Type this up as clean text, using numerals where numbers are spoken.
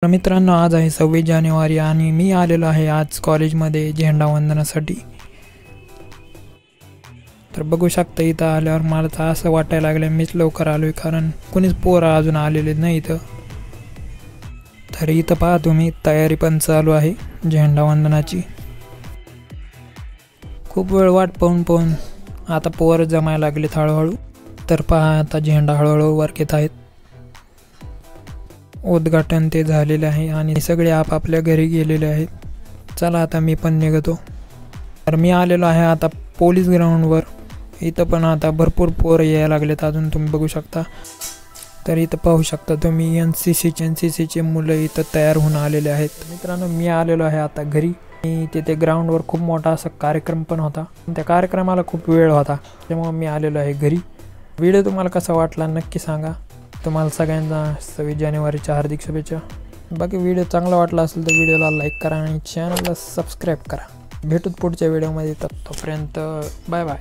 तर मित्रांनो, आज आहे 26 जानेवारी आणि मी आलेलो आहे आज कॉलेजमध्ये झेंडावंदनासाठी। तर बघू शकता इथं आल्यावर मला तर असं वाटायला लागलं मीच लवकर आलोय, कारण कोणीच पोरं अजून आलेले नाही इथं। तर इथं पहा तुम्ही, तयारी पण चालू आहे झेंडावंदनाची। खूप वेळ वाट पाहून आता पोरं जमायला लागलेत हळूहळू। तर पहा आता झेंडा हळूहळू वर येत आहेत। उद्घाटन ते झालेले आहे आणि सगळे आपापल्या घरी गेलेले आहेत। चला आता मी पण निघतो। तर मी आलेलो आहे आता पोलीस ग्राउंडवर। इथं पण आता भरपूर पोरं यायला लागलेत अजून, तुम्ही बघू शकता। तर इथं पाहू शकता तुम्ही एनसीसीचे मुलं इथं तयार होऊन आलेले आहेत। मित्रांनो, मी आलेलो आहे आता घरी। तिथे ग्राउंडवर खूप मोठा असा कार्यक्रम पण होता। त्या कार्यक्रमाला खूप वेळ होता, त्यामुळे मी आलेलो आहे घरी। व्हिडिओ तुम्हाला कसा वाटला नक्की सांगा। तुम्हाला सगळ्यांना 26 जानेवारीच्या हार्दिक शुभेच्छा। बाकी व्हिडिओ चांगला वाटला असेल तर व्हिडिओला लाईक करा आणि चॅनलला सबस्क्राईब करा। भेटूत पुढच्या व्हिडिओमध्ये, तोपर्यंत बाय बाय।